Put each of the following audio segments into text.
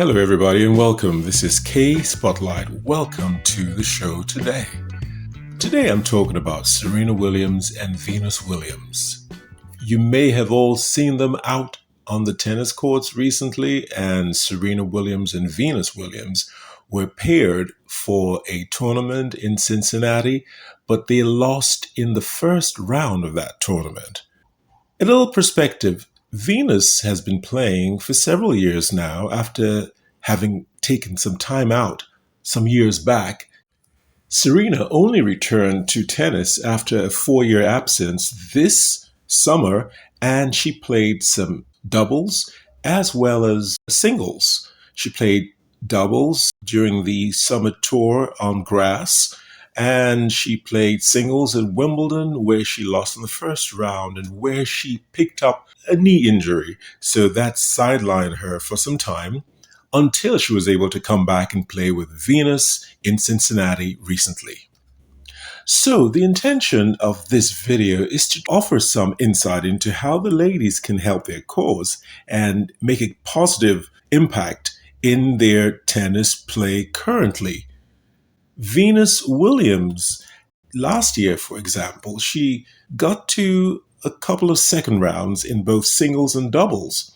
Hello, everybody, and welcome. This is K Spotlight. Welcome to the show today. Today, I'm talking about Serena Williams and Venus Williams. You may have all seen them out on the tennis courts recently, and Serena Williams and Venus Williams were paired for a tournament in Cincinnati, but they lost in the first round of that tournament. A little perspective. Venus has been playing for several years now after having taken some time out some years back. Serena only returned to tennis after a 4-year absence this summer, and she played some doubles as well as singles. She played doubles during the summer tour on grass, and she played singles at Wimbledon, where she lost in the first round and where she picked up a knee injury. So that sidelined her for some time until she was able to come back and play with Venus in Cincinnati recently. So the intention of this video is to offer some insight into how the ladies can help their cause and make a positive impact in their tennis play currently. Venus Williams, last year, for example, she got to a couple of second rounds in both singles and doubles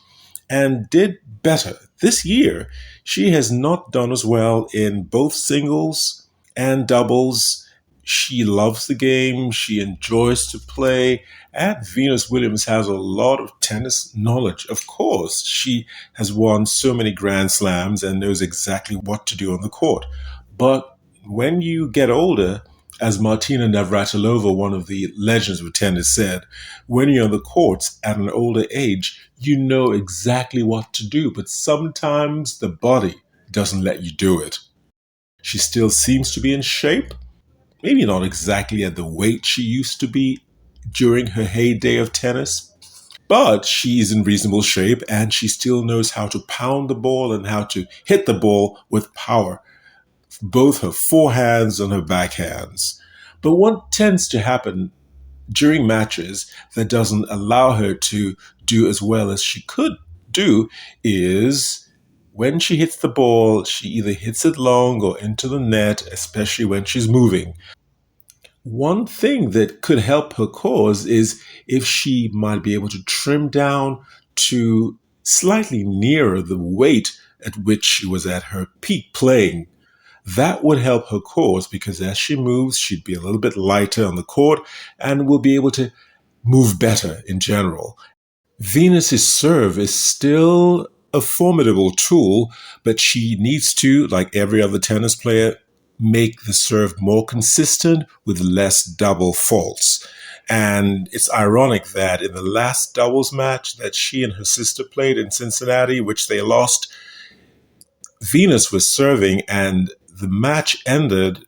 and did better. This year, she has not done as well in both singles and doubles. She loves the game. She enjoys to play. And Venus Williams has a lot of tennis knowledge. Of course, she has won so many Grand Slams and knows exactly what to do on the court. But when you get older, as Martina Navratilova, one of the legends of tennis, said, when you're on the courts at an older age, you know exactly what to do, but sometimes the body doesn't let you do it. She still seems to be in shape, maybe not exactly at the weight she used to be during her heyday of tennis, but she's in reasonable shape and she still knows how to pound the ball and how to hit the ball with power, both her forehands and her backhands. But what tends to happen during matches that doesn't allow her to do as well as she could do is when she hits the ball, she either hits it long or into the net, especially when she's moving. One thing that could help her cause is if she might be able to trim down to slightly nearer the weight at which she was at her peak playing. That would help her cause because as she moves, she'd be a little bit lighter on the court and will be able to move better in general. Venus's serve is still a formidable tool, but she needs to, like every other tennis player, make the serve more consistent with less double faults. And it's ironic that in the last doubles match that she and her sister played in Cincinnati, which they lost, Venus was serving and the match ended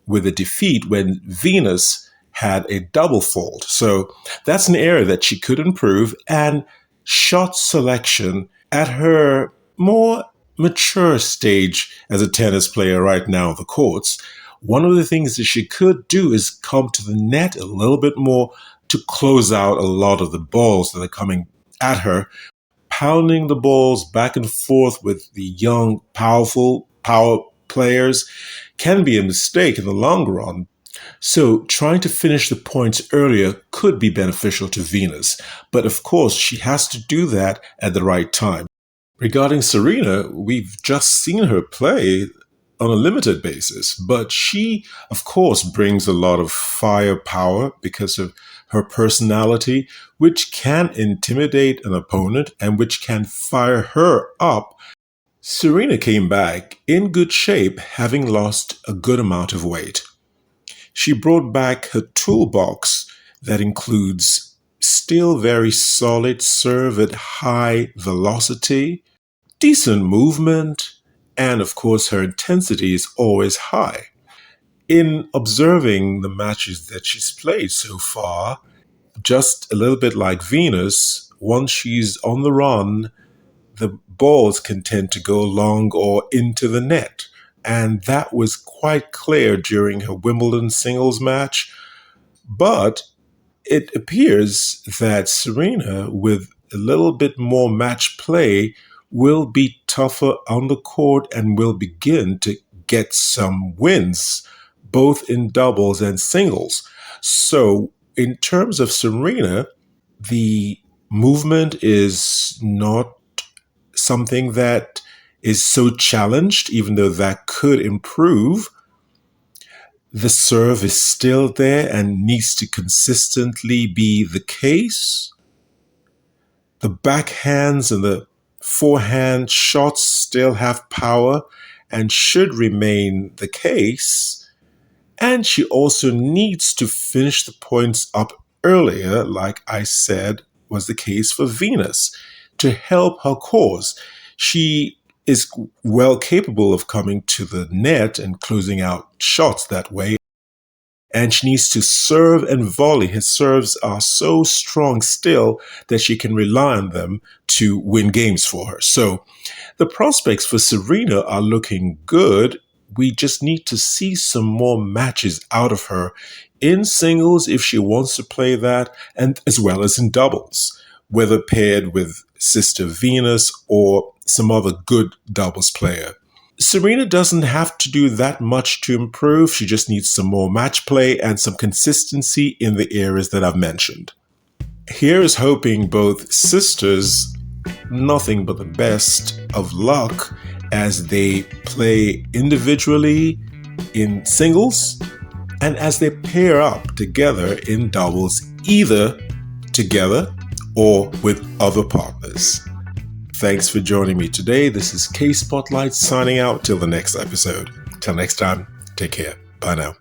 with a defeat when Venus had a double fault. So that's an area that she could improve. And shot selection at her more mature stage as a tennis player right now on the courts, one of the things that she could do is come to the net a little bit more to close out a lot of the balls that are coming at her. Pounding the balls back and forth with the young, powerful power players can be a mistake in the long run. So trying to finish the points earlier could be beneficial to Venus. But of course, she has to do that at the right time. Regarding Serena, we've just seen her play on a limited basis, but she, of course, brings a lot of firepower because of her personality, which can intimidate an opponent and which can fire her up. Serena came back in good shape, having lost a good amount of weight. She brought back her toolbox that includes still very solid serve at high velocity, decent movement, and of course her intensity is always high. In observing the matches that she's played so far, just a little bit like Venus, once she's on the run, the balls can tend to go long or into the net. And that was quite clear during her Wimbledon singles match. But it appears that Serena, with a little bit more match play, will be tougher on the court and will begin to get some wins, both in doubles and singles. So, in terms of Serena, the movement is not something that is so challenged, even though that could improve. The serve is still there and needs to consistently be the case. The backhands and the forehand shots still have power and should remain the case. And she also needs to finish the points up earlier, like I said was the case for Venus, to help her cause. She is well capable of coming to the net and closing out shots that way. And she needs to serve and volley. His serves are so strong still that she can rely on them to win games for her. So the prospects for Serena are looking good. We just need to see some more matches out of her in singles if she wants to play that, and as well as in doubles, whether paired with Sister Venus or some other good doubles player. Serena doesn't have to do that much to improve. She just needs some more match play and some consistency in the areas that I've mentioned. Here is hoping both sisters nothing but the best of luck as they play individually in singles and as they pair up together in doubles, either together or with other partners. Thanks for joining me today. This is K Spotlight signing out till the next episode. Till next time, take care. Bye now.